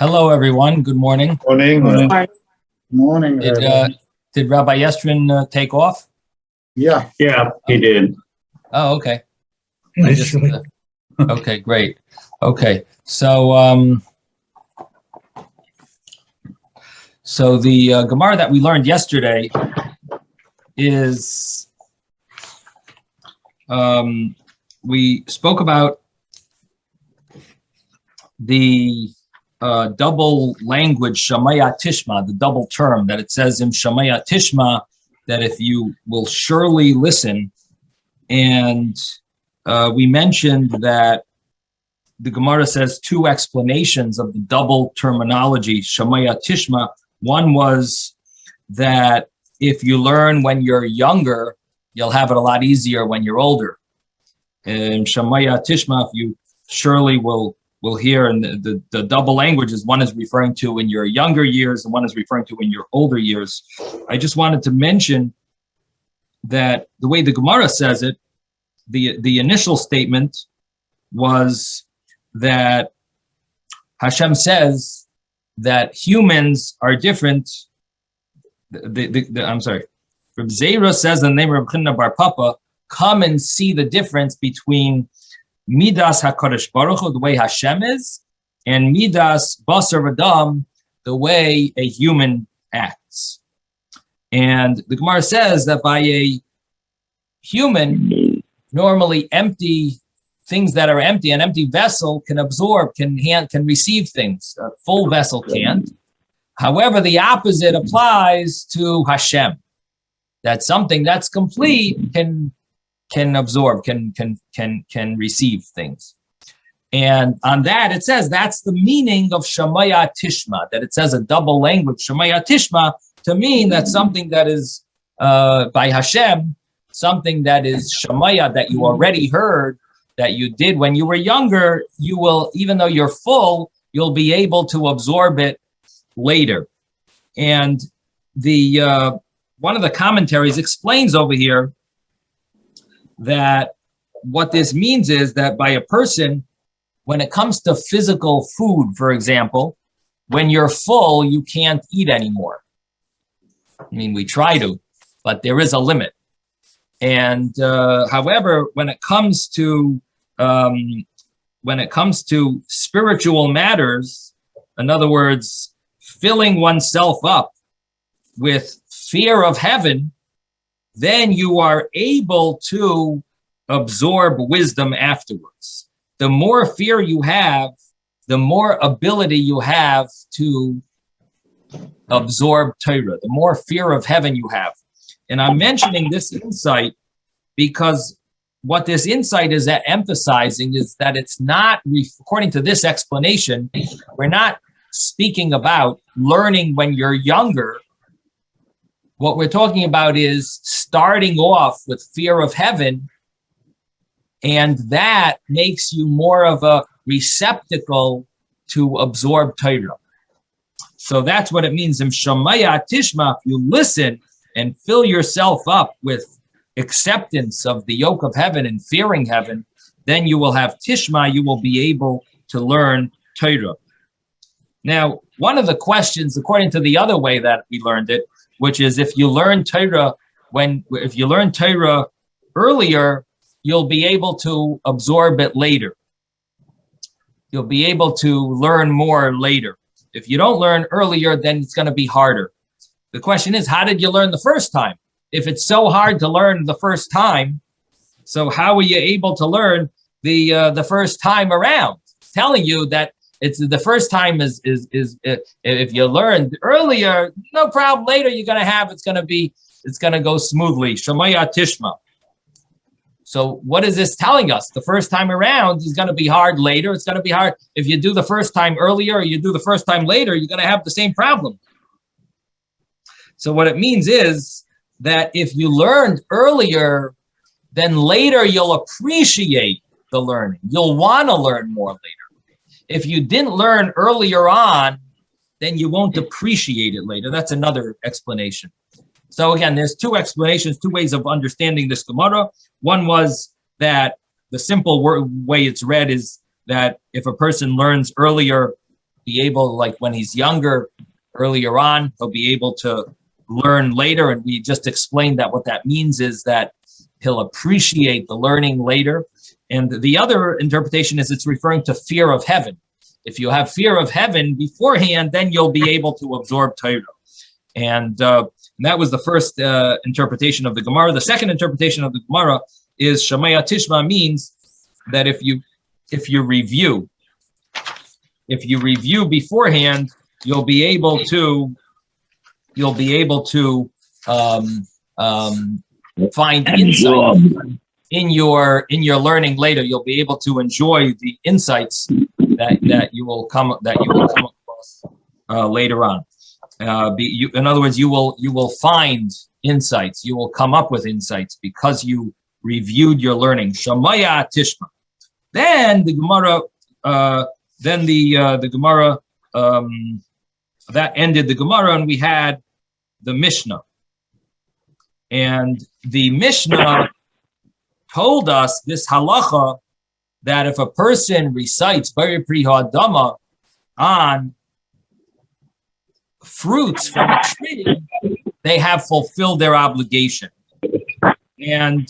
Hello, everyone. Good morning. Morning. Morning. Did Rabbi Yestrin take off? Yeah. Yeah, he did. Oh, okay. Okay, great. Okay, so the Gemara that we learned yesterday is we spoke about the double language Shamaya Tishma, the double term that it says in Shamaya Tishma, that if you will surely listen. And we mentioned that the Gemara says two explanations of the double terminology Shamaya Tishma. One was that if you learn when you're younger, you'll have it a lot easier when you're older. And Shamaya Tishma, if you surely will hear, and the double languages, one is referring to in your younger years and one is referring to in your older years. I just wanted to mention that the way the Gemara says it, the initial statement was that Hashem says that humans are different. I'm sorry. Reb Zera says in the name of Reb Chanina Bar Papa, come and see the difference between Midas HaKadosh Baruch Hu, the way Hashem is, and Midas Basar V'Dam, the way a human acts. And the Gemara says that by a human, normally empty things that are empty, an empty vessel can absorb, can receive things. A full vessel can't. However, the opposite applies to Hashem. That something that's complete can absorb, can receive things. And on that, it says that's the meaning of Shamaya Tishma, that it says a double language, Shamaya Tishma, to mean that something that is by Hashem, something that is Shamaya, that you already heard, that you did when you were younger, you will, even though you're full, you'll be able to absorb it later. And the one of the commentaries explains over here that what this means is that by a person, when it comes to physical food, for example, when you're full, you can't eat anymore. I mean, we try to, but there is a limit. And however, when it comes to spiritual matters, in other words, filling oneself up with fear of heaven, then you are able to absorb wisdom afterwards. The more fear you have, the more ability you have to absorb Torah, the more fear of heaven you have. And I'm mentioning this insight because what this insight is emphasizing is that it's not, according to this explanation, we're not speaking about learning when you're younger. What we're talking about is starting off with fear of heaven, and that makes you more of a receptacle to absorb Torah. So that's what it means in Shamaya Tishma. If you listen and fill yourself up with acceptance of the yoke of heaven and fearing heaven, then you will have Tishma, you will be able to learn Torah. Now, one of the questions, according to the other way that we learned it, which is if you learn Torah earlier, you'll be able to absorb it later. You'll be able to learn more later. If you don't learn earlier, then it's going to be harder. The question is, how did you learn the first time? If it's so hard to learn the first time, so how are you able to learn the first time around? It's telling you that it's the first time is if you learn earlier, no problem. Later you're going to have, it's going to go smoothly. Shamaya Tishma. So what is this telling us? The first time around is going to be hard later. It's going to be hard. If you do the first time earlier or you do the first time later, you're going to have the same problem. So what it means is that if you learned earlier, then later you'll appreciate the learning. You'll want to learn more later. If you didn't learn earlier on, then you won't appreciate it later. That's another explanation. So again, there's two explanations, two ways of understanding this Gemara. One was that the simple way it's read is that if a person learns earlier, be able, like when he's younger, earlier on, he'll be able to learn later. And we just explained that what that means is that he'll appreciate the learning later. And the other interpretation is it's referring to fear of heaven. If you have fear of heaven beforehand, then you'll be able to absorb Torah. And that was the first interpretation of the Gemara. The second interpretation of the Gemara is Shamaya Tishma means that if you review beforehand, you'll be able to find insight in your learning later. You'll be able to enjoy the insights that you will come across later on. In other words, you will find insights. You will come up with insights because you reviewed your learning. Shamaya Tishma. Then the Gemara. The Gemara. That ended the Gemara, and we had the Mishnah. And the Mishnah told us this halacha that if a person recites Bari Pri Ha'adama on fruits from a tree, they have fulfilled their obligation. And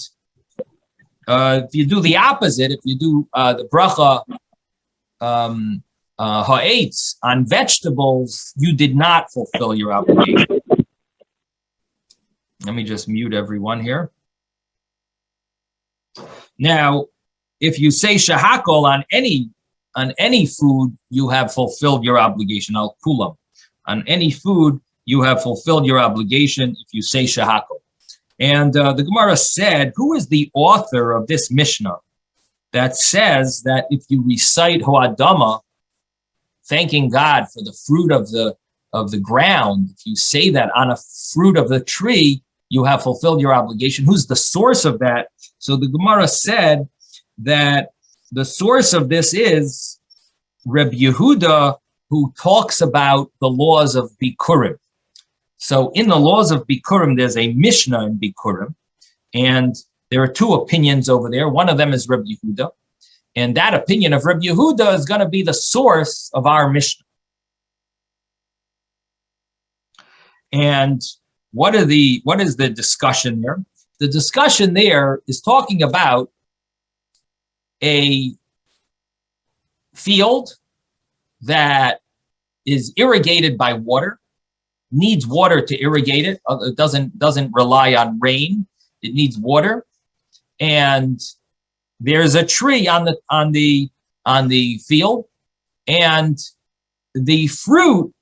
if you do the opposite, if you do the bracha ha'etz on vegetables, you did not fulfill your obligation. Let me just mute everyone here. Now, if you say shahakol on any food, you have fulfilled your obligation. Al kulam. On any food, you have fulfilled your obligation if you say shahakol. And the Gemara said, who is the author of this Mishnah that says that if you recite Ho'adama, thanking God for the fruit of the ground, if you say that on a fruit of the tree, you have fulfilled your obligation? Who's the source of that? So the Gemara said that the source of this is Reb Yehuda, who talks about the laws of Bikurim. So in the laws of Bikurim, there's a Mishnah in Bikurim, and there are two opinions over there. One of them is Reb Yehuda, and that opinion of Reb Yehuda is going to be the source of our Mishnah. And what is the discussion there? The discussion there is talking about a field that is irrigated by water, needs water to irrigate it. It doesn't rely on rain. It needs water, and there's a tree on the field, and the fruit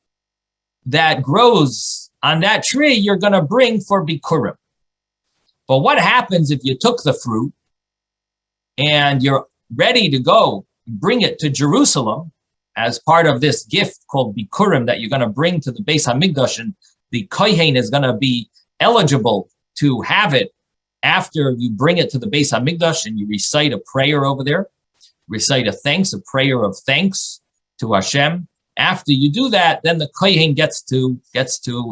that grows on that tree you're going to bring for Bikurim. But what happens if you took the fruit and you're ready to go bring it to Jerusalem as part of this gift called Bikurim that you're going to bring to the Beis Hamikdash, and the Kohen is going to be eligible to have it after you bring it to the Beis Hamikdash and you recite a prayer over there, recite a prayer of thanks to Hashem. After you do that, then the Kohen gets to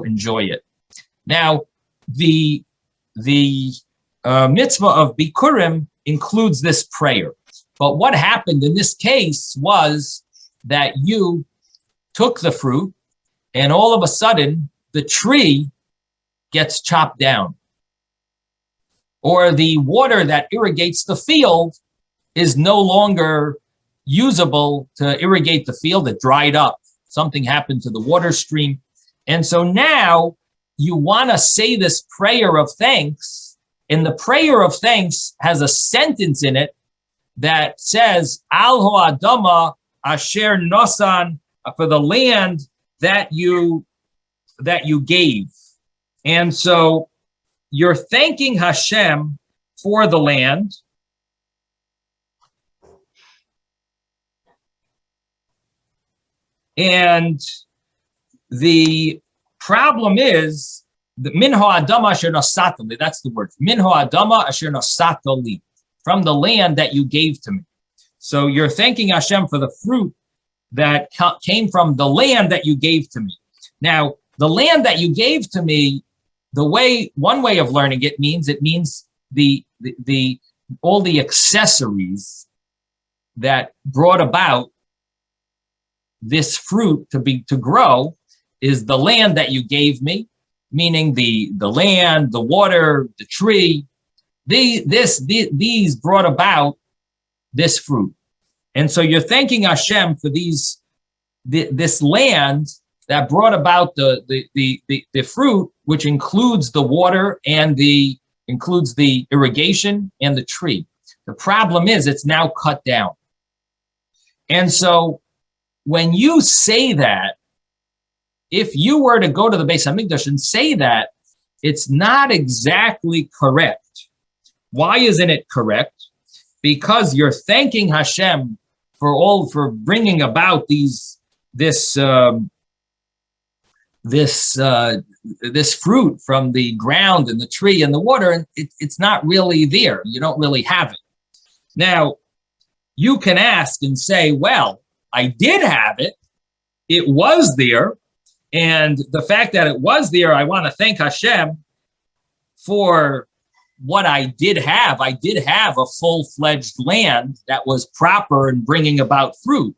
enjoy it. Now, the mitzvah of Bikurim includes this prayer. But what happened in this case was that you took the fruit, and all of a sudden, the tree gets chopped down. Or the water that irrigates the field is no longer usable to irrigate the field. It dried up. Something happened to the water stream. And so now you want to say this prayer of thanks, and the prayer of thanks has a sentence in it that says, Al Ho'adama Asher Nosan, for the land that you gave. And so you're thanking Hashem for the land. And the problem is the min ha'adama asher nasatali. That's the word. Min ha'adama asher nasatali. From the land that you gave to me. So you're thanking Hashem for the fruit that came from the land that you gave to me. Now, the land that you gave to me, one way of learning it means the all the accessories that brought about this fruit to grow is the land that you gave me, meaning the land, the water, the tree. These brought about this fruit. And so you're thanking Hashem for this land that brought about the fruit, which includes the water and includes the irrigation and the tree. The problem is it's now cut down. And so when you say that, if you were to go to the Beis Hamikdash and say that, it's not exactly correct. Why isn't it correct? Because you're thanking Hashem for bringing about this fruit from the ground and the tree and the water, and it's not really there. You don't really have it. Now, you can ask and say, well, I did have it. It was there. And the fact that it was there, I want to thank Hashem for what I did have. I did have a full-fledged land that was proper in bringing about fruit.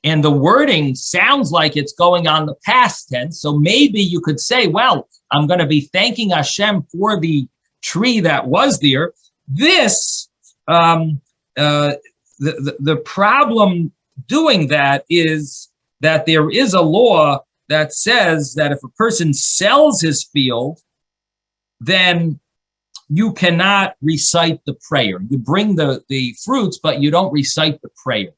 And the wording sounds like it's going on the past tense. So maybe you could say, well, I'm going to be thanking Hashem for the tree that was there. The problem doing that is that there is a law that says that if a person sells his field, then you cannot recite the prayer. You bring the fruits, but you don't recite the prayer.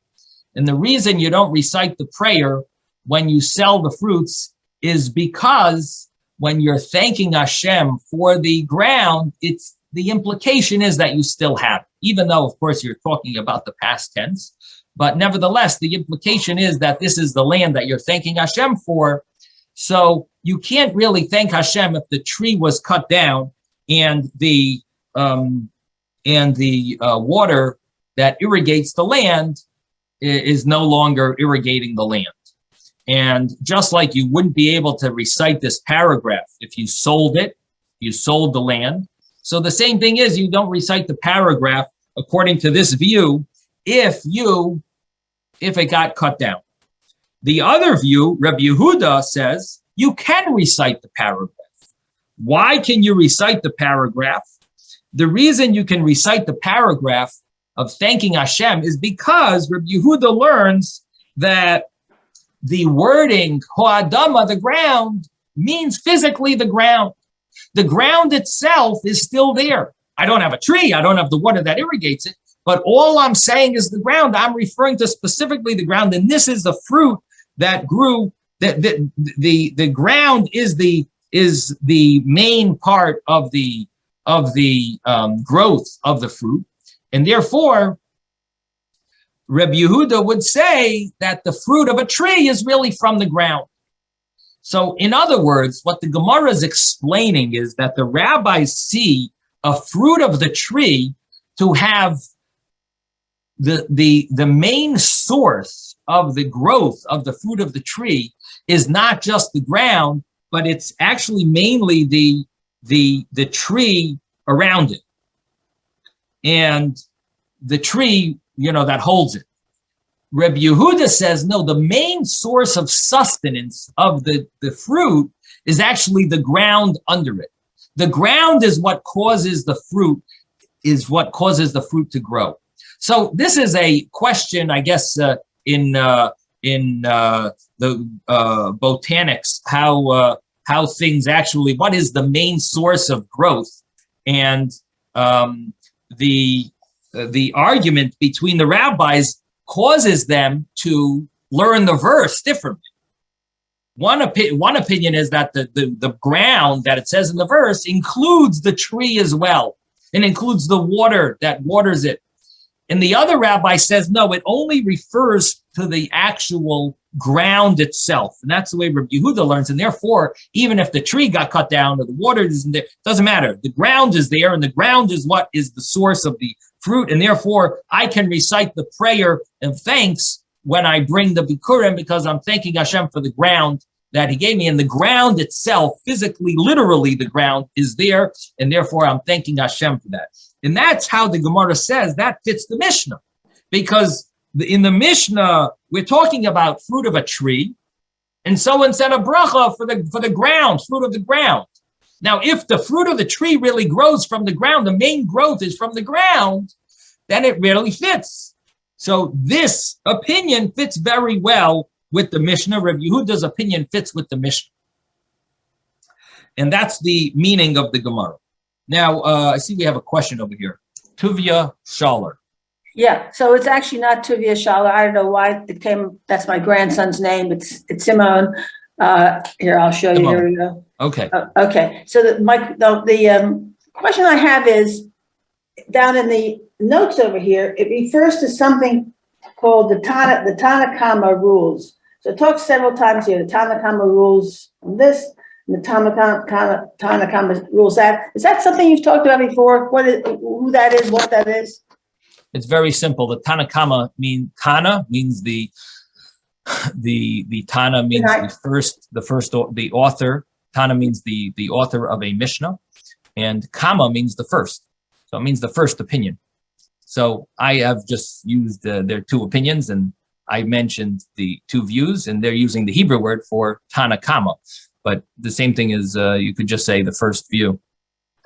And the reason you don't recite the prayer when you sell the fruits is because when you're thanking Hashem for the ground, the implication is that you still have it, even though, of course, you're talking about the past tense. But nevertheless, the implication is that this is the land that you're thanking Hashem for. So you can't really thank Hashem if the tree was cut down and the water that irrigates the land is no longer irrigating the land. And just like you wouldn't be able to recite this paragraph if you sold it, you sold the land. So the same thing is you don't recite the paragraph according to this view if it got cut down. The other view, Rabbi Yehuda says, you can recite the paragraph. Why can you recite the paragraph? The reason you can recite the paragraph of thanking Hashem is because Rabbi Yehuda learns that the wording, Ho'adama, the ground, means physically the ground. The ground itself is still there. I don't have a tree. I don't have the water that irrigates it. But all I'm saying is the ground. I'm referring to specifically the ground. And this is the fruit that grew. The ground is the main part of the growth of the fruit. And therefore, Rabbi Yehuda would say that the fruit of a tree is really from the ground. So in other words, what the Gemara is explaining is that the rabbis see a fruit of the tree to have the main source of the growth of the fruit of the tree is not just the ground, but it's actually mainly the tree around it. And the tree, that holds it. Reb Yehuda says, no, the main source of sustenance of the fruit is actually the ground under it. The ground is what causes the fruit, to grow. So this is a question, I guess, in the botanics, how things actually, what is the main source of growth? And the argument between the rabbis causes them to learn the verse differently. One opinion is that the ground that it says in the verse includes the tree as well, and includes the water that waters it. And the other rabbi says, no, it only refers to the actual ground itself. And that's the way Rabbi Yehuda learns. And therefore, even if the tree got cut down or the water isn't there, it doesn't matter. The ground is there, and the ground is what is the source of the fruit. And therefore, I can recite the prayer of thanks when I bring the bikurim, because I'm thanking Hashem for the ground that he gave me. And the ground itself, physically, literally, the ground is there. And therefore, I'm thanking Hashem for that. And that's how the Gemara says that fits the Mishnah. Because in the Mishnah, we're talking about fruit of a tree, and someone said a bracha for the ground, fruit of the ground. Now, if the fruit of the tree really grows from the ground, the main growth is from the ground, then it really fits. So this opinion fits very well with the Mishnah. Rabbi Yehuda's opinion fits with the Mishnah. And that's the meaning of the Gemara. Now, I see we have a question over here. Tuvia Schaller. Yeah, so it's actually not Tuvia Schaller. I don't know why it came. That's my grandson's name. It's Simone. Here, I'll show you. Simone. Here we go. Okay. Okay. So the question I have is down in the notes over here. It refers to something called the Tanakama rules. So it talks several times here. The Tanakama rules on this, and the Tanakama rules that. Is that something you've talked about before? Who that is? What that is? It's very simple. The Tanakama Tana means the Tana means the author. Tana means the author of a Mishnah, and Kama means the first. So it means the first opinion. So I have just used their two opinions, and I mentioned the two views, and they're using the Hebrew word for Tanakama. But the same thing is you could just say the first view.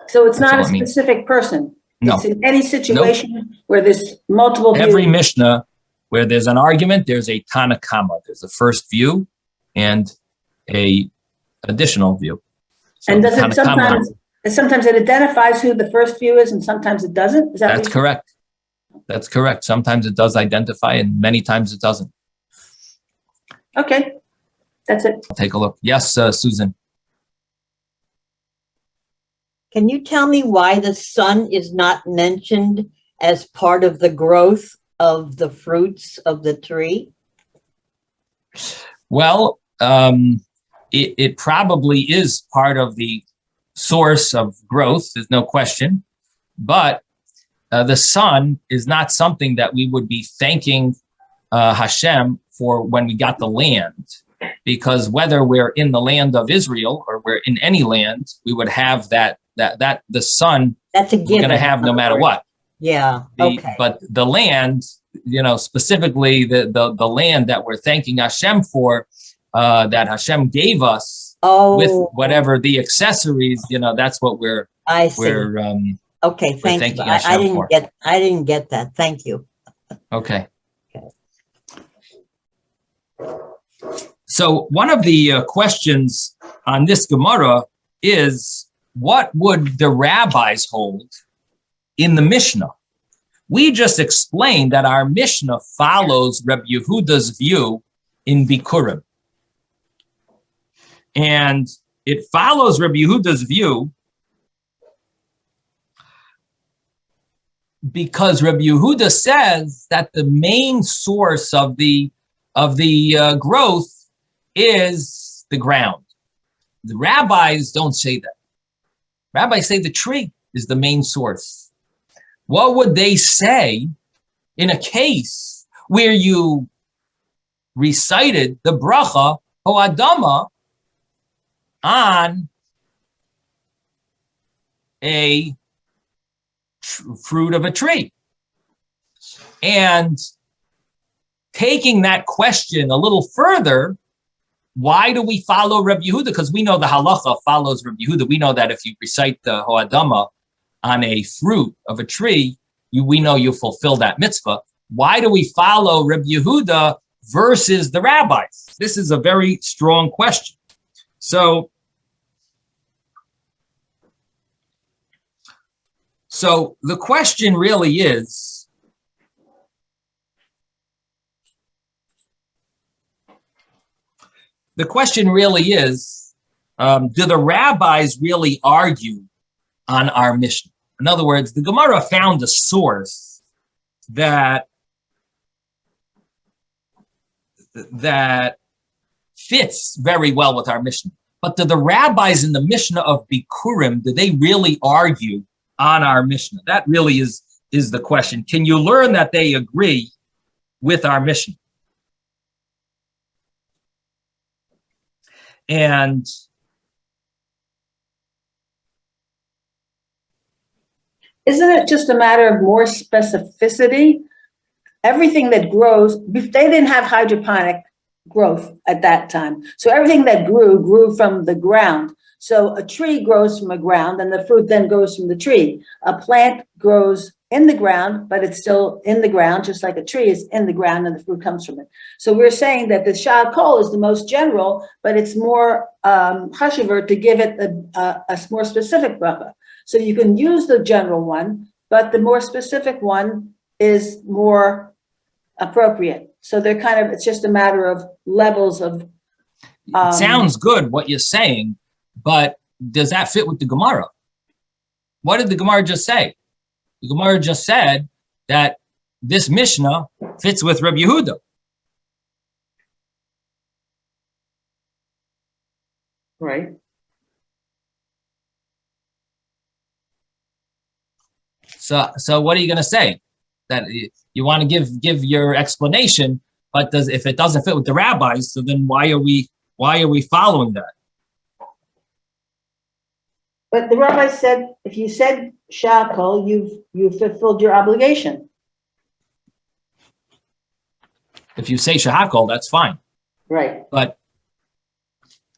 So it's not a specific person. No. It's in any situation where there's multiple views. Every Mishnah where there's an argument, there's a Tanakama. There's a first view and a additional view. So and does it sometimes it identifies who the first view is, and sometimes it doesn't? Is that That's correct. That's correct. Sometimes it does identify, and many times it doesn't. Okay, that's it. I'll take a look. Yes, Susan. Can you tell me why the sun is not mentioned as part of the growth of the fruits of the tree? Well, it probably is part of the source of growth. There's no question. But the sun is not something that we would be thanking Hashem for when we got the land. Because whether we're in the land of Israel or we're in any land, we would have that the sun That's a given. We're going to have no matter what. Yeah. Okay. But the land, specifically the land that we're thanking Hashem for, that Hashem gave us with whatever the accessories, that's what we're. I see. Okay. Thank you. I didn't get that. Thank you. Okay. So one of the questions on this Gemara is, what would the rabbis hold in the Mishnah? We just explained that our Mishnah follows Rabbi Yehuda's view in Bikurim. And it follows Rabbi Yehuda's view because Rabbi Yehuda says that the main source of the growth is the ground. The rabbis don't say that. Rabbis say the tree is the main source. What would they say in a case where you recited the bracha ho'adama on a fruit of a tree? And taking that question a little further, why do we follow Rabbi Yehuda? Because we know the halacha follows Rabbi Yehuda. We know that if you recite the ho'adama on a fruit of a tree, we know you fulfill that mitzvah. Why do we follow Rabbi Yehuda versus the rabbis? This is a very strong question. So the question really is, do the rabbis really argue on our Mishnah? In other words, the Gemara found a source that fits very well with our Mishnah. But do the rabbis in the Mishnah of Bikurim, do they really argue on our Mishnah? That really is the question. Can you learn that they agree with our Mishnah? And isn't it just a matter of more specificity? everything that grows, they didn't have hydroponic growth at that time. So everything that grew from the ground. So a tree grows from the ground and the fruit then grows from the tree. A plant grows in the ground, but it's still in the ground, just like a tree is in the ground and the fruit comes from it. So we're saying that the shad kol is the most general, but it's more chashuver to give it a more specific bracha. So you can use the general one, but the more specific one is more appropriate. So they're kind of, it's just a matter of levels of. It sounds good what you're saying, but does that fit with the Gemara? What did the Gemara just say? The Gemara just said that this Mishnah fits with Rabbi Yehuda. Right. So what are you going to say? That you want to give your explanation, but if it doesn't fit with the rabbis, so then why are we following that? But the rabbi said, if you said shakol, you've fulfilled your obligation. If you say shahakol, that's fine. Right. But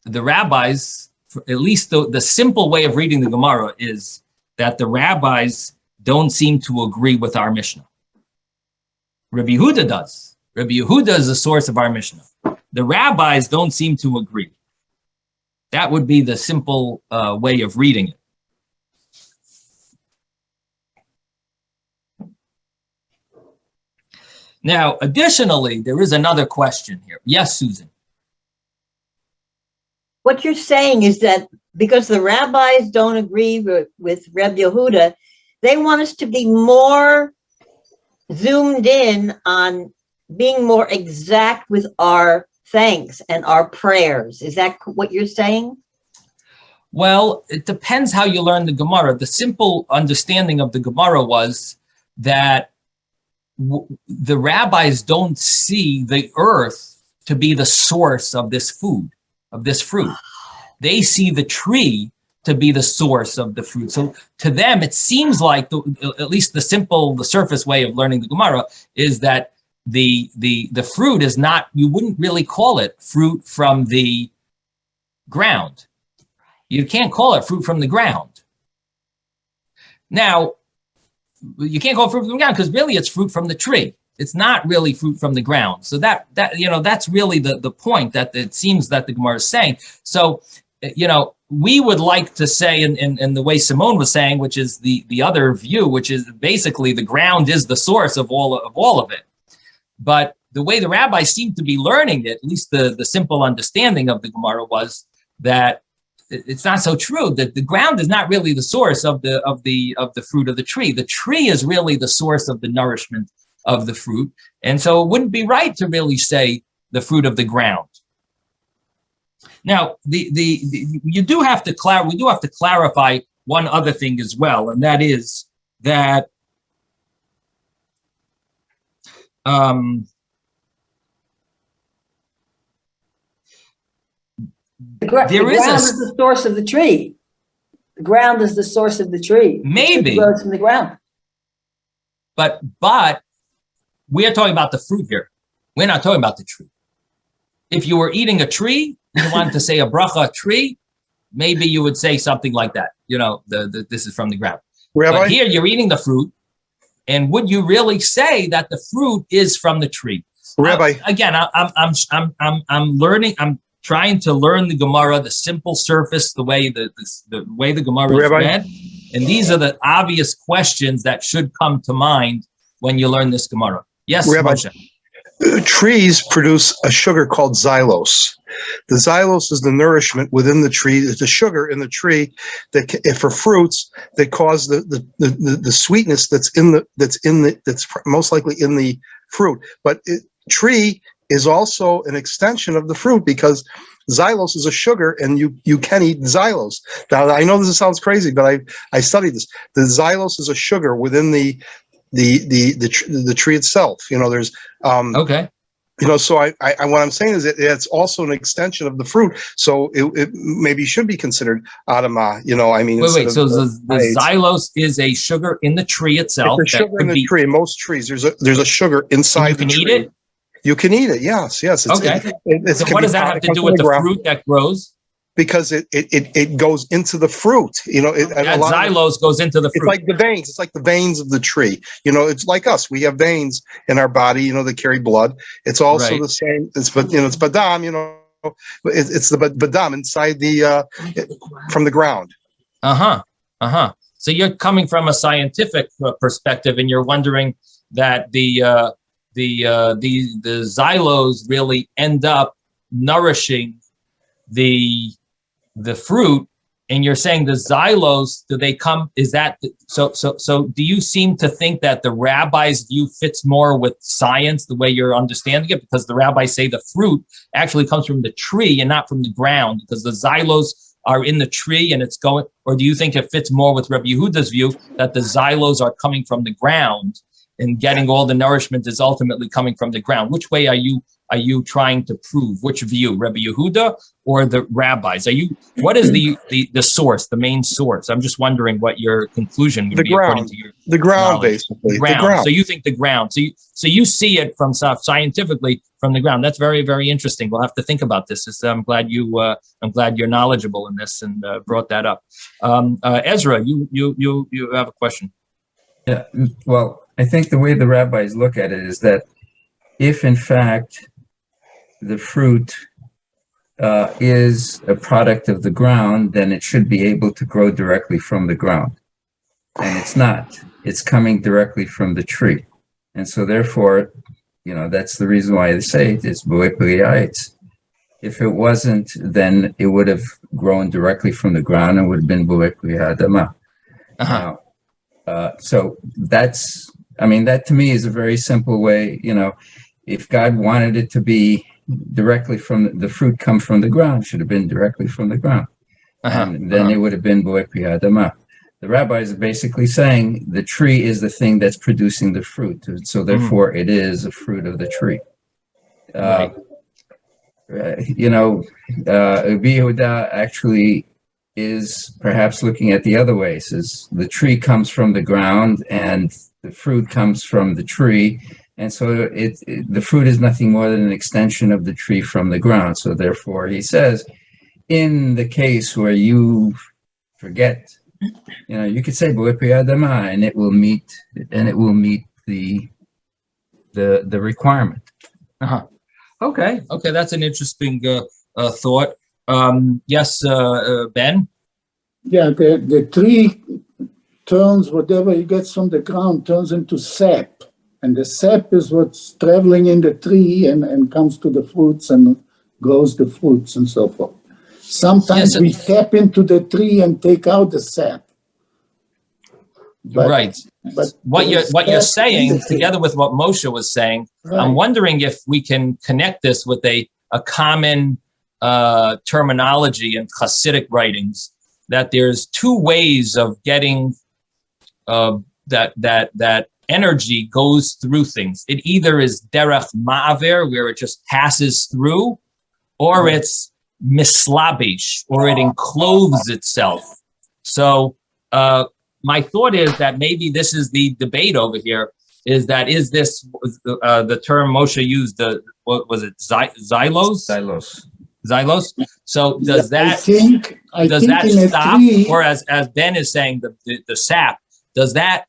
the rabbis, at least the simple way of reading the Gemara is that the rabbis don't seem to agree with our Mishnah. Rabbi Yehuda does. Rabbi Yehuda is the source of our Mishnah. The rabbis don't seem to agree. That would be the simple way of reading it. Now, additionally, there is another question here. Yes, Susan. What you're saying is that because the rabbis don't agree with Reb Yehuda, they want us to be more zoomed in on being more exact with our thanks and our prayers. Is that what you're saying? Well, it depends how you learn the Gemara. The simple understanding of the Gemara was that the rabbis don't see the earth to be the source of this food, of this fruit. They see the tree to be the source of the fruit. So to them, it seems like, at least the surface way of learning the Gemara is that the fruit is not, you wouldn't really call it fruit from the ground. You can't call it fruit from the ground. Now, you can't call it fruit from the ground because really it's fruit from the tree. It's not really fruit from the ground. So that's really the point that it seems that the Gemara is saying. So, we would like to say in the way Simone was saying, which is the other view, which is basically the ground is the source of all of it. But the way the rabbis seem to be learning it, at least the simple understanding of the Gemara was that it's not so true, that the ground is not really the source of the fruit of the tree. The tree is really the source of the nourishment of the fruit. And so it wouldn't be right to really say the fruit of the ground. Now, we do have to clarify one other thing as well, and that is that the ground is the source of the tree. The ground is the source of the tree. Maybe. It grows from the ground. But we're talking about the fruit here. We're not talking about the tree. If you were eating a tree, you wanted to say a bracha tree, maybe you would say something like that. This is from the ground. Rabbi? But here you're eating the fruit, and would you really say that the fruit is from the tree? Rabbi, Again, I'm learning. I'm trying to learn the Gemara, the simple surface, the way the Gemara is Rabbi? read, and these are the obvious questions that should come to mind when you learn this Gemara. Yes, Rabbi? Moshe. Trees produce a sugar called xylose. The xylose is the nourishment within the tree. It's the sugar in the tree that, for fruits, that cause the sweetness that's most likely in the fruit. But tree is also an extension of the fruit because xylose is a sugar, and you can eat xylose. Now, I know this sounds crazy, but I studied this. The xylose is a sugar within the tree itself. There's Okay. So what I'm saying is that it's also an extension of the fruit. So it maybe should be considered adama. I mean, Wait. So the xylose is a sugar in the tree itself. It's a sugar in the tree. In most trees, there's a sugar inside the tree. You can eat it? You can eat it. Yes. Okay. So what does that have to do with the fruit that grows? Because it goes into the fruit. That xylose goes into the fruit. It's like the veins. It's like the veins of the tree. It's like us. We have veins in our body. That carry blood. It's also the same. It's badam. It's the badam inside from the ground. So you're coming from a scientific perspective, and you're wondering that the xylose really end up nourishing the fruit, and you're saying the xylose, do they come, is that, so do you seem to think that the rabbi's view fits more with science, the way you're understanding it? Because the rabbis say the fruit actually comes from the tree and not from the ground, because the xylose are in the tree and it's going, or do you think it fits more with Rabbi Yehuda's view that the xylose are coming from the ground and getting all the nourishment is ultimately coming from the ground? Which way are you trying to prove? Which view, Rabbi Yehuda or the rabbis? What is the source, the main source? I'm just wondering what your conclusion would be according to your ground, knowledge. basically. The ground. So you think the ground. So you see it from scientifically from the ground. That's very, very interesting. We'll have to think about this. I'm glad you're knowledgeable in this and brought that up. Ezra, you have a question. Yeah. Well, I think the way the rabbis look at it is that if in fact the fruit is a product of the ground, then it should be able to grow directly from the ground. And it's not. It's coming directly from the tree. And so therefore, that's the reason why they say it is bu'epiyayitz. If it wasn't, then it would have grown directly from the ground and would have been bu'epiyadama. So that to me is a very simple way, if God wanted it to be directly from the fruit come from the ground, should have been directly from the ground. And then it would have been bu'epiyah adama. The rabbis are basically saying the tree is the thing that's producing the fruit. So therefore it is a fruit of the tree. Right. Rabbi Yehuda actually is perhaps looking at the other way. Says the tree comes from the ground and the fruit comes from the tree. And so the fruit is nothing more than an extension of the tree from the ground. So therefore, he says, in the case where you forget, you could say bu'epiyah adama, and it will meet the requirement. Okay, that's an interesting thought. Yes, Ben. Yeah, the tree turns whatever it gets from the ground turns into sap. And the sap is what's traveling in the tree and comes to the fruits and grows the fruits and so forth. Sometimes we tap into the tree and take out the sap. But what you're saying, together with what Moshe was saying, right. I'm wondering if we can connect this with a common terminology in Hasidic writings, that there's two ways of getting that energy goes through things. It either is derech ma'aver, where it just passes through, or it's mislabish, or it encloses itself. So my thought is that maybe this is the debate over here, is this the term Moshe used, what was it, xylose? Xylose. So does that stop, or as Ben is saying, the sap, does that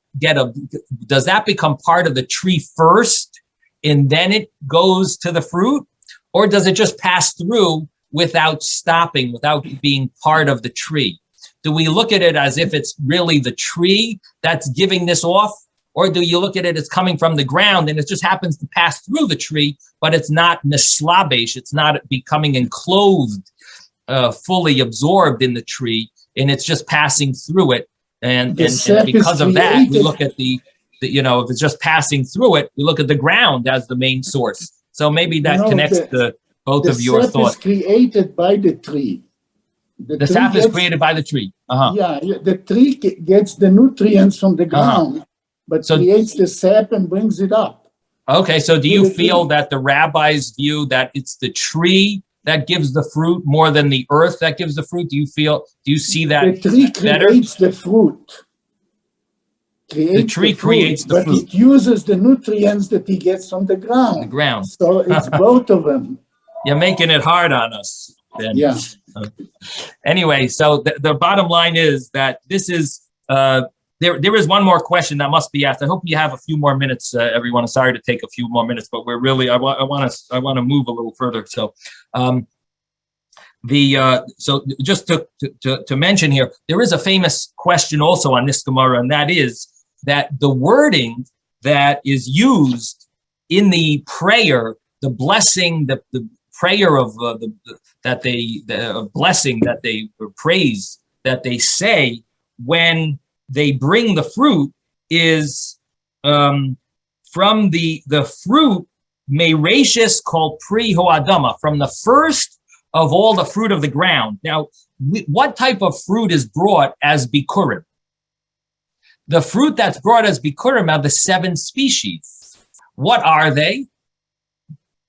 become part of the tree first and then it goes to the fruit, or does it just pass through without stopping, without being part of the tree? Do we look at it as if it's really the tree that's giving this off, or do you look at it as coming from the ground and it just happens to pass through the tree, but it's not mislabish, it's not becoming enclosed, fully absorbed in the tree, and it's just passing through it? And because of that, we look at if it's just passing through it, we look at the ground as the main source. So maybe that connects to both of your thoughts. The sap is created by the tree. The sap is created by the tree. Yeah, the tree gets the nutrients from the ground, but creates the sap and brings it up. Okay, so do you feel that the rabbis view that it's the tree that gives the fruit more than the earth that gives the fruit? Do you see that The tree better? creates the fruit. The tree creates the but fruit. it uses the nutrients that he gets from the ground. The ground. So it's both of them. You're making it hard on us, Ben. Yeah. Anyway, so the bottom line is that this is, there is one more question that must be asked. I hope you have a few more minutes, everyone. Sorry to take a few more minutes, but we're really, I want to move a little further. So, so just to mention here, there is a famous question also on this Gemara, and that is that the wording that is used in the prayer, the blessing, the prayer of blessing that they praise that they say when they bring the fruit is from the fruit meirashis called pri ho'adama, from the first of all the fruit of the ground. Now, what type of fruit is brought as bikurim? The fruit that's brought as bikurim are the 7 species. What are they?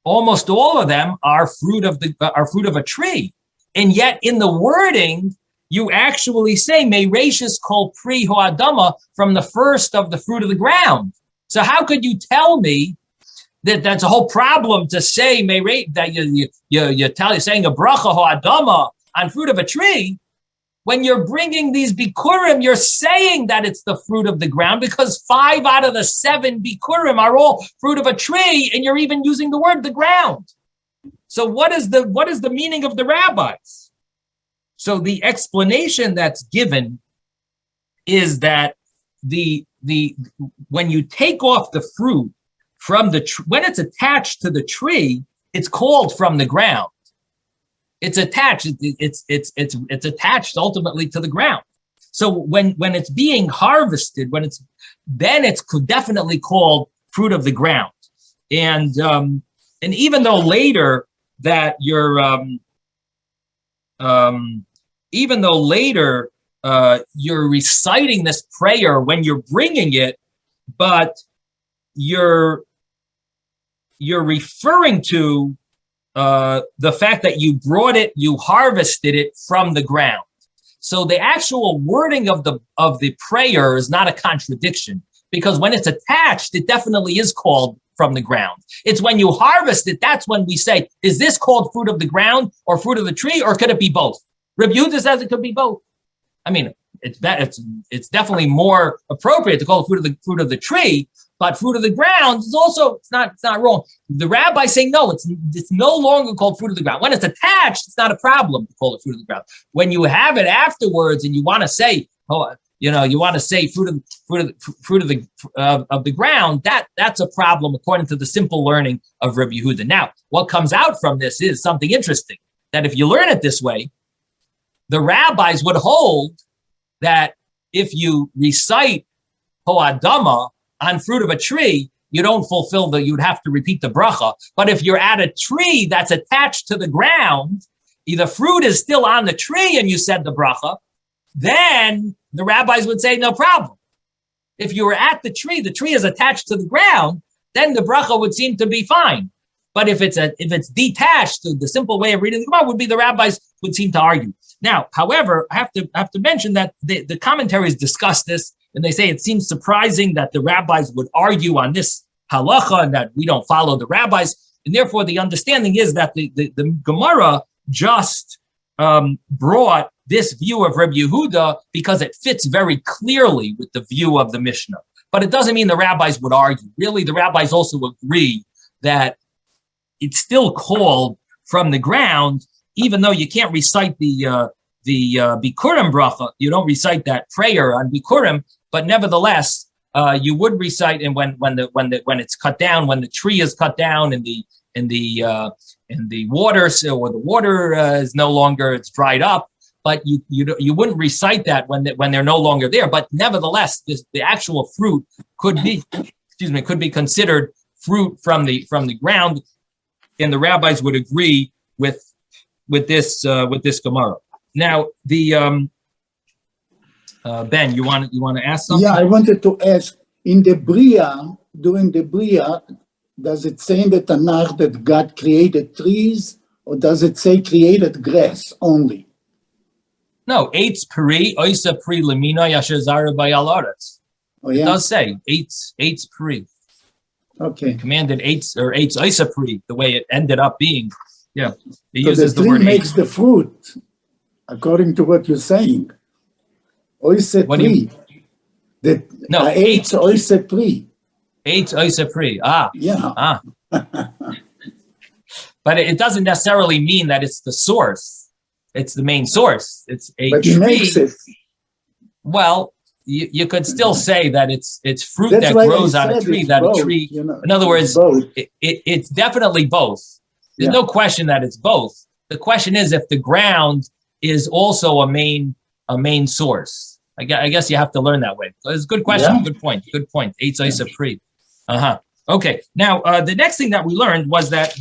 Almost all of them are fruit of a tree, and yet in the wording you actually say meirashis kol pri ho'adama, from the first of the fruit of the ground. So how could you tell me that that's a whole problem to say that you're saying a bracha ho'adama on fruit of a tree? When you're bringing these bikurim, you're saying that it's the fruit of the ground because 5 out of the 7 bikurim are all fruit of a tree, and you're even using the word the ground. So what is the meaning of the rabbis? So the explanation that's given is that when you take off the fruit from when it's attached to the tree, it's called from the ground. It's attached. It's attached ultimately to the ground. So when it's being harvested, then it's definitely called fruit of the ground. And even though later that you're reciting this prayer when you're bringing it, but you're referring to the fact that you harvested it from the ground. So the actual wording of the prayer is not a contradiction, because when it's attached, it definitely is called from the ground. It's when you harvest it, that's when we say, is this called fruit of the ground or fruit of the tree, or could it be both? Rabbi Yehuda says it could be both. I mean, it's definitely more appropriate to call it fruit of the tree, but fruit of the ground is also, it's not wrong. The rabbis say no, it's no longer called fruit of the ground. When it's attached, it's not a problem to call it fruit of the ground. When you have it afterwards and you want to say, fruit of the ground, that's a problem according to the simple learning of Rabbi Yehuda. Now, what comes out from this is something interesting, that if you learn it this way, the rabbis would hold that if you recite ho'adama on fruit of a tree, you don't fulfill you'd have to repeat the bracha. But if you're at a tree that's attached to the ground, the fruit is still on the tree and you said the bracha, then the rabbis would say no problem. If you were at the tree is attached to the ground, then the bracha would seem to be fine. But if it's detached, the simple way of reading the Gemara would be the rabbis would seem to argue. Now, however, I have to mention that the commentaries discuss this, and they say it seems surprising that the rabbis would argue on this halacha and that we don't follow the rabbis, and therefore the understanding is that the Gemara just brought this view of Rabbi Yehuda because it fits very clearly with the view of the Mishnah. But it doesn't mean the rabbis would argue. Really, the rabbis also agree that it's still called from the ground, even though you can't recite the Bikurim bracha. You don't recite that prayer on Bikurim, but nevertheless, you would recite, and when it's cut down, when the tree is cut down, and the water, or the water is no longer, it's dried up, but you wouldn't recite that when they're no longer there. But nevertheless, the actual fruit could be considered fruit from the ground, and the rabbis would agree with this Gemara. Now, the Ben, you want to ask something? Yeah, I wanted to ask, in the Bria, during the Bria, does it say in the Tanakh that God created trees, or does it say created grass only? No, eitz peri, oisa pri lemina yasher zara bayal aretz. Oh, It yeah? does say eitz peri. Okay. Commanded eitz or eitz oisa pri, the way it ended up being. Yeah, it So uses the the tree word makes eitz. the fruit, according to what you're saying. Oise What do you- tree. The No, eitz oise tree. Eitz oisa pri. Yeah. But it doesn't necessarily mean that it's the source. It's the main source. It's a But he tree. makes it. Well, you could still say that it's fruit That's that why I grows on a said tree. it's That both, a tree. you know, In other it's words, both. it's definitely both. There's Yeah. no question that it's both. The question is if the ground is also a main source. I guess you have to learn that way. It's a good question. Yeah. Good point. Good point. Eitz oisa pri. Okay. Now the next thing that we learned was that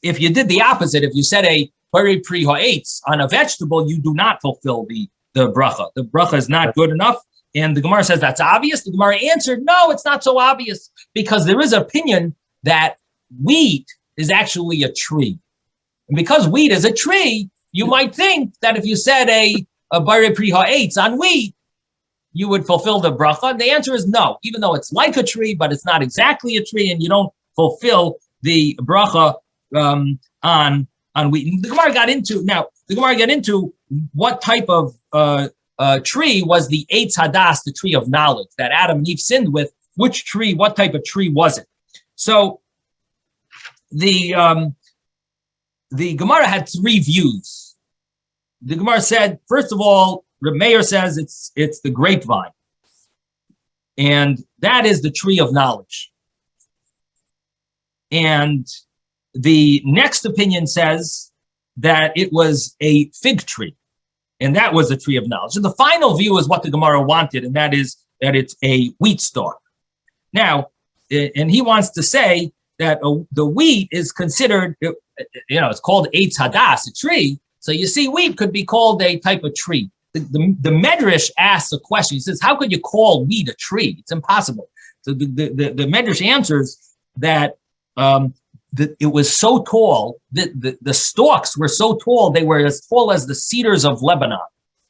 if you did the opposite, if you said a bari pri ha'etz on a vegetable, you do not fulfill the bracha. The bracha is not good enough. And the Gemara says that's obvious. The Gemara answered, no, it's not so obvious, because there is an opinion that wheat is actually a tree. And because wheat is a tree, you might think that if you said a bari pri ha'etz on wheat, you would fulfill the bracha. And the answer is no, even though it's like a tree, but it's not exactly a tree, and you don't fulfill the bracha on wheat. And the Gemara got into what type of tree was the Eitz Hadas, the tree of knowledge that Adam and Eve sinned with. Which tree? What type of tree was it? So the Gemara had three views. The Gemara said, first of all, Reb Meir says it's the grapevine, and that is the tree of knowledge. And the next opinion says that it was a fig tree, and that was the tree of knowledge. And the final view is what the Gemara wanted, and that is that it's a wheat stalk. Now, and he wants to say that the wheat is considered, it's called Eitz Hadas, a tree. So you see, wheat could be called a type of tree. The Medrash asks a question. He says, how could you call wheat a tree? It's impossible. So the Medrash answers that it was so tall, the stalks were so tall, they were as tall as the cedars of Lebanon.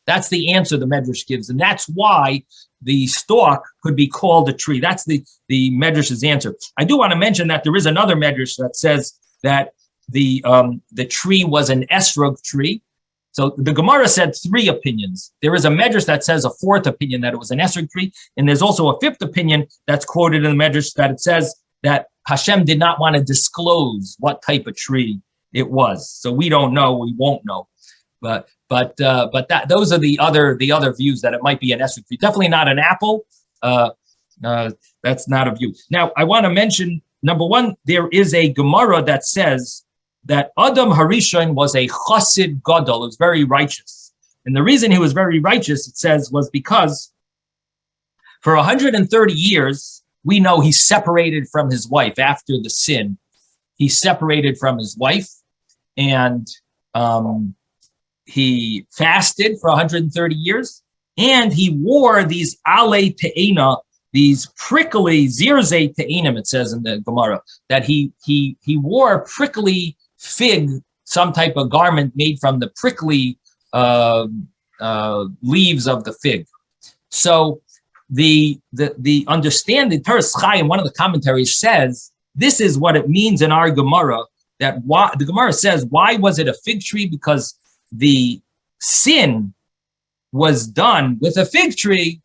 That's the answer the Medrash gives. And that's why the stalk could be called a tree. That's the Medrash's answer. I do want to mention that there is another Medrash that says that the tree was an esrog tree. So the Gemara said three opinions. There is a Medrash that says a fourth opinion, that it was an esrog tree. And there's also a fifth opinion that's quoted in the Medrash that it says that Hashem did not want to disclose what type of tree it was. So we don't know, we won't know. But those are the other views, that it might be an esrog tree. Definitely not an apple. That's not a view. Now I want to mention, number one, there is a Gemara that says that Adam Harishon was a chassid gadol, was very righteous. And the reason he was very righteous, it says, was because for 130 years, we know he separated from his wife after the sin. He separated from his wife, and he fasted for 130 years, and he wore these ale te'ena, these prickly zirzei te'enim, it says in the Gemara, that he wore prickly fig, some type of garment made from the prickly leaves of the fig. So the understanding, Teres Chaim, one of the commentaries says, this is what it means in our Gemara, that why the Gemara says, why was it a fig tree? Because the sin was done with a fig tree.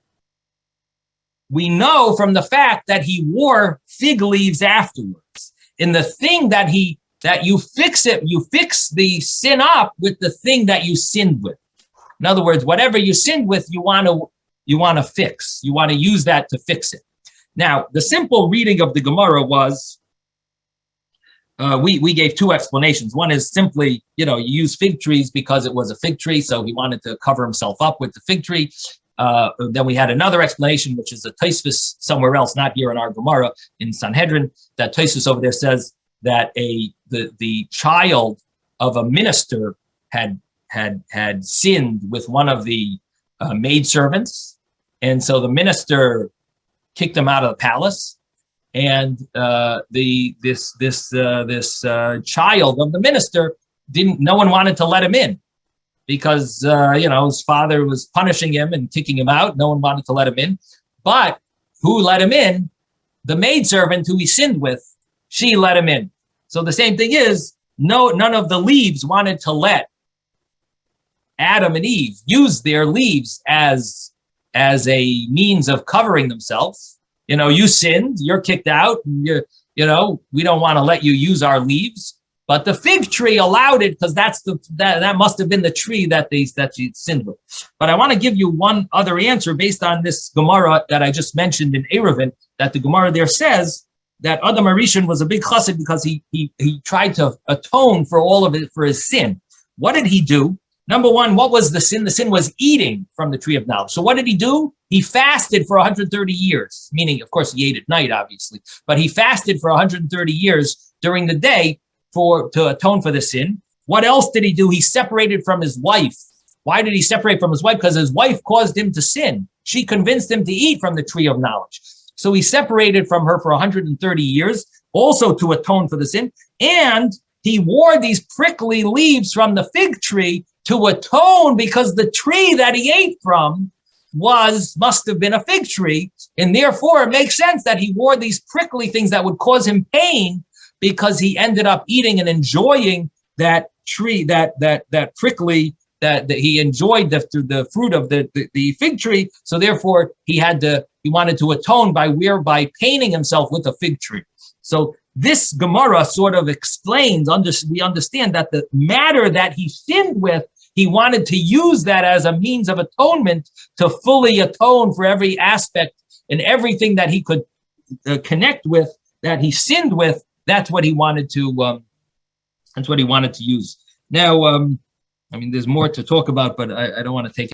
We know from the fact that he wore fig leaves afterwards. In the thing that you fix the sin up with the thing that you sinned with. In other words, whatever you sinned with, you want to fix. You want to use that to fix it. Now, the simple reading of the Gemara was, we gave two explanations. One is simply, you use fig trees because it was a fig tree, so he wanted to cover himself up with the fig tree. Then we had another explanation, which is a Tosfos somewhere else, not here in our Gemara, in Sanhedrin, that Tosfos over there says that the child of a minister had sinned with one of the maidservants, and so the minister kicked him out of the palace. and this child of the minister no one wanted to let him in because his father was punishing him and kicking him out. No one wanted to let him in, but who let him in? The maidservant who he sinned with, she let him in. So the same thing is, none of the leaves wanted to let Adam and Eve use their leaves as a means of covering themselves. You sinned, you're kicked out, and we don't want to let you use our leaves. But the fig tree allowed it because that must have been the tree that she sinned with. But I want to give you one other answer based on this Gemara that I just mentioned in Eruvin, that the Gemara there says that Adam HaRishon was a big chassid because he tried to atone for all of it, for his sin. What did he do? Number one, what was the sin? The sin was eating from the tree of knowledge. So what did he do? He fasted for 130 years, meaning, of course, he ate at night, obviously, but he fasted for 130 years during the day to atone for the sin. What else did he do? He separated from his wife. Why did he separate from his wife? Because his wife caused him to sin. She convinced him to eat from the tree of knowledge. So he separated from her for 130 years, also to atone for the sin. And he wore these prickly leaves from the fig tree to atone because the tree that he ate from must have been a fig tree. And therefore, it makes sense that he wore these prickly things that would cause him pain because he ended up eating and enjoying that tree, that prickly, that he enjoyed the fruit of the fig tree. So therefore, he wanted to atone by painting himself with a fig tree. So this Gemara sort of explains, we understand that the matter that he sinned with, he wanted to use that as a means of atonement to fully atone for every aspect and everything that he could connect with, that he sinned with. That's what he wanted to. That's what he wanted to use. Now, there's more to talk about, but I don't want to take